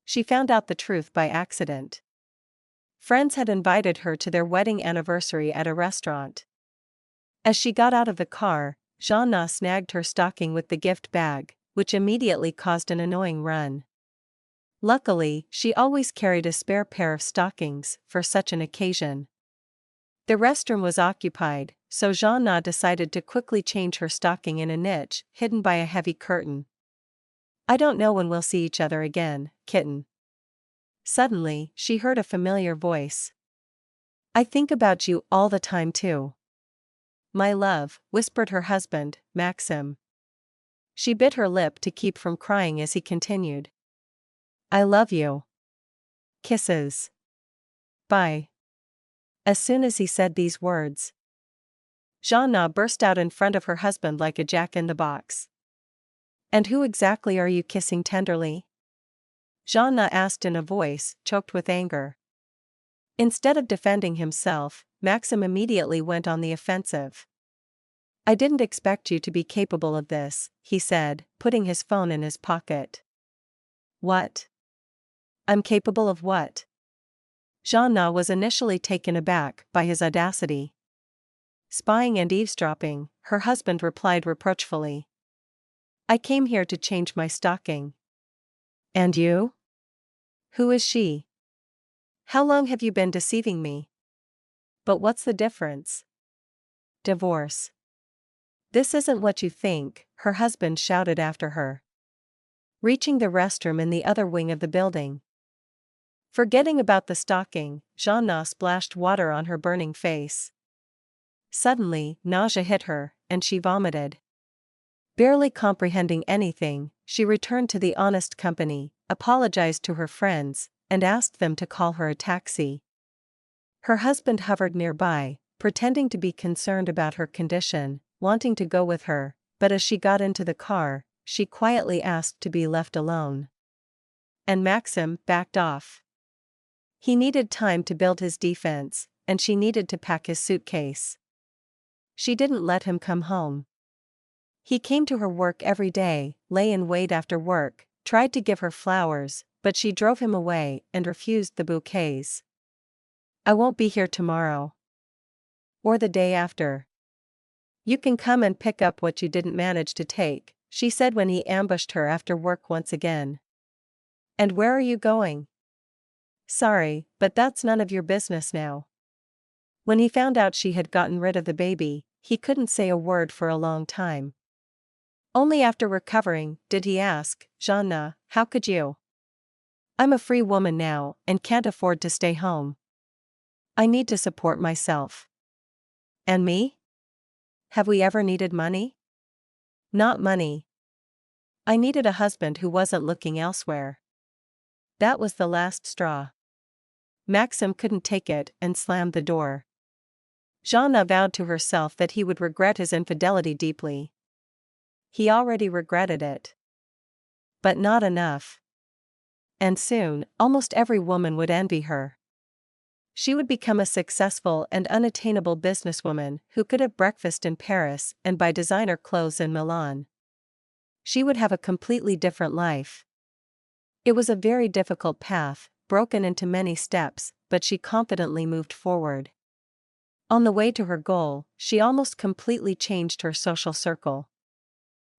she found out the truth by accident. Friends had invited her to their wedding anniversary at a restaurant. As she got out of the car, Jeanna snagged her stocking with the gift bag, which immediately caused an annoying run. Luckily, she always carried a spare pair of stockings for such an occasion. The restroom was occupied, so Jeanna decided to quickly change her stocking in a niche hidden by a heavy curtain. "I don't know when we'll see each other again, kitten." Suddenly, she heard a familiar voice. "I think about you all the time too." "My love," whispered her husband, Maxim. She bit her lip to keep from crying as he continued. "I love you. Kisses. Bye." As soon as he said these words, Jeanna burst out in front of her husband like a jack-in-the-box. "And who exactly are you kissing tenderly?" Jeanna asked in a voice choked with anger. Instead of defending himself, Maxim immediately went on the offensive. "I didn't expect you to be capable of this," he said, putting his phone in his pocket. "What? I'm capable of what?" Jeanna was initially taken aback by his audacity. "Spying and eavesdropping," her husband replied reproachfully. "I came here to change my stocking." "And you? Who is she? How long have you been deceiving me?" "But what's the difference?" "Divorce." "This isn't what you think," her husband shouted after her, reaching the restroom in the other wing of the building. Forgetting about the stocking, Jeanna splashed water on her burning face. Suddenly, nausea hit her, and she vomited. Barely comprehending anything, she returned to the honest company, apologized to her friends, and asked them to call her a taxi. Her husband hovered nearby, pretending to be concerned about her condition, wanting to go with her, but as she got into the car, she quietly asked to be left alone. And Maxim backed off. He needed time to build his defense, and she needed to pack his suitcase. She didn't let him come home. He came to her work every day, lay in wait after work, tried to give her flowers, but she drove him away and refused the bouquets. "I won't be here tomorrow. Or the day after. You can come and pick up what you didn't manage to take," she said when he ambushed her after work once again. "And where are you going?" "Sorry, but that's none of your business now." When he found out she had gotten rid of the baby, he couldn't say a word for a long time. Only after recovering did he ask, "Jeanna, how could you? I'm a free woman now and can't afford to stay home. I need to support myself." "And me? Have we ever needed money?" "Not money. I needed a husband who wasn't looking elsewhere." That was the last straw. Maxim couldn't take it and slammed the door. Jeanna vowed to herself that he would regret his infidelity deeply. He already regretted it. But not enough. And soon, almost every woman would envy her. She would become a successful and unattainable businesswoman who could have breakfast in Paris and buy designer clothes in Milan. She would have a completely different life. It was a very difficult path, broken into many steps, but she confidently moved forward. On the way to her goal, she almost completely changed her social circle.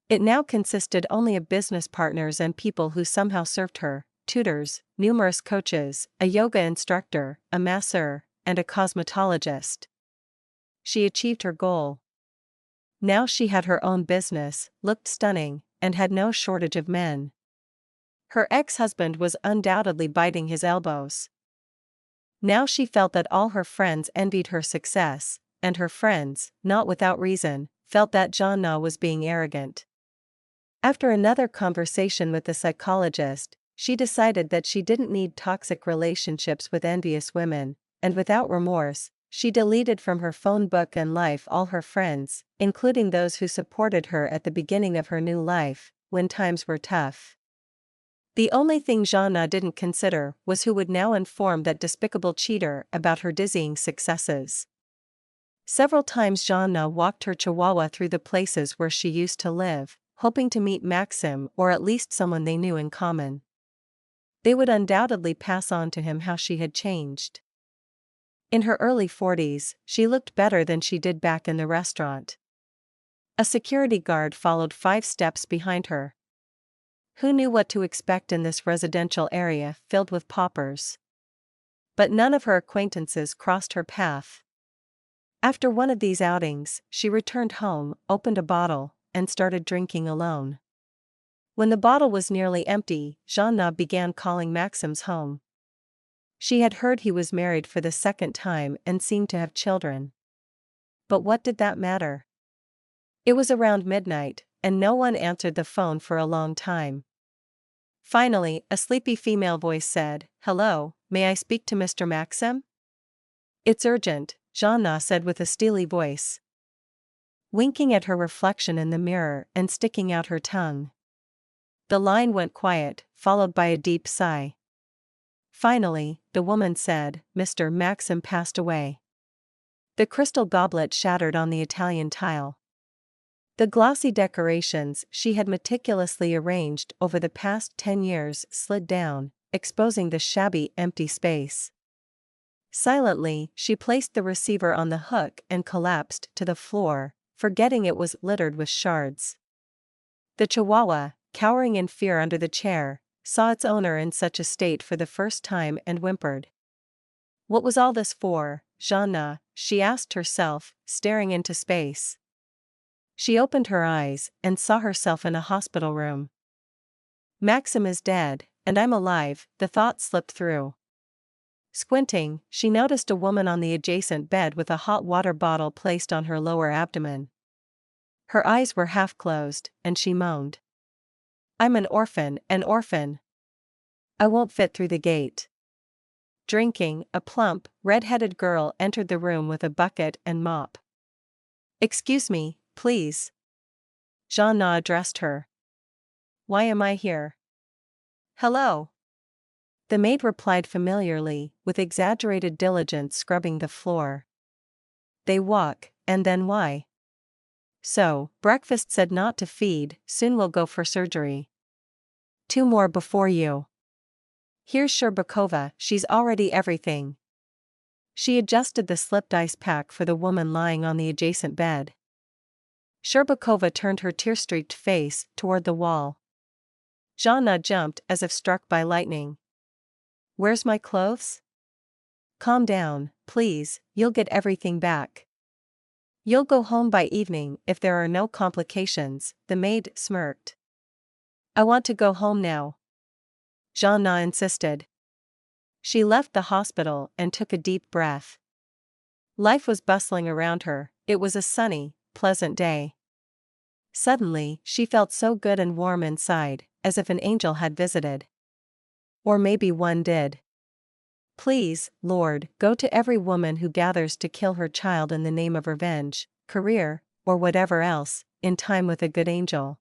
It now consisted only of business partners and people who somehow served her: tutors, numerous coaches, a yoga instructor, a masseur, and a cosmetologist. She achieved her goal. Now she had her own business, looked stunning, and had no shortage of men. Her ex-husband was undoubtedly biting his elbows. Now she felt that all her friends envied her success, and her friends, not without reason, felt that Jeanna was being arrogant. After another conversation with the psychologist, she decided that she didn't need toxic relationships with envious women, and without remorse, she deleted from her phone book and life all her friends, including those who supported her at the beginning of her new life, when times were tough. The only thing Jeanna didn't consider was who would now inform that despicable cheater about her dizzying successes. Several times Jeanna walked her chihuahua through the places where she used to live, hoping to meet Maxim or at least someone they knew in common. They would undoubtedly pass on to him how she had changed. In her early 40s, she looked better than she did back in the restaurant. A security guard followed 5 steps behind her. Who knew what to expect in this residential area filled with paupers? But none of her acquaintances crossed her path. After one of these outings, she returned home, opened a bottle, and started drinking alone. When the bottle was nearly empty, Jeanne began calling Maxim's home. She had heard he was married for the 2nd time and seemed to have children. But what did that matter? It was around midnight, and no one answered the phone for a long time. Finally, a sleepy female voice said, "Hello, may I speak to Mr. Maxim?" "It's urgent," Jeanne said with a steely voice, winking at her reflection in the mirror and sticking out her tongue. The line went quiet, followed by a deep sigh. Finally, the woman said, "Mr. Maxim passed away." The crystal goblet shattered on the Italian tile. The glossy decorations she had meticulously arranged over the past 10 years slid down, exposing the shabby, empty space. Silently, she placed the receiver on the hook and collapsed to the floor, forgetting it was littered with shards. The Chihuahua, cowering in fear under the chair, saw its owner in such a state for the first time and whimpered. What was all this for, Jeanne? She asked herself, staring into space. She opened her eyes and saw herself in a hospital room. Maxim is dead, and I'm alive, the thought slipped through. Squinting, she noticed a woman on the adjacent bed with a hot water bottle placed on her lower abdomen. Her eyes were half closed, and she moaned. "I'm an orphan, an orphan. I won't fit through the gate." Drinking, a plump, red-headed girl entered the room with a bucket and mop. "Excuse me, please." Jeanne addressed her. "Why am I here?" "Hello." The maid replied familiarly, with exaggerated diligence scrubbing the floor. "They walk, and then why?" "So, breakfast said not to feed, soon we'll go for surgery. 2 more before you. Here's Sherbakova, she's already everything." She adjusted the slipped ice pack for the woman lying on the adjacent bed. Sherbakova turned her tear-streaked face toward the wall. Jeanne jumped as if struck by lightning. "Where's my clothes?" "Calm down, please, you'll get everything back. You'll go home by evening if there are no complications," the maid smirked. "I want to go home now," Jeanne insisted. She left the hospital and took a deep breath. Life was bustling around her, it was a sunny, pleasant day. Suddenly, she felt so good and warm inside, as if an angel had visited. Or maybe one did. Please, Lord, go to every woman who gathers to kill her child in the name of revenge, career, or whatever else, in time with a good angel.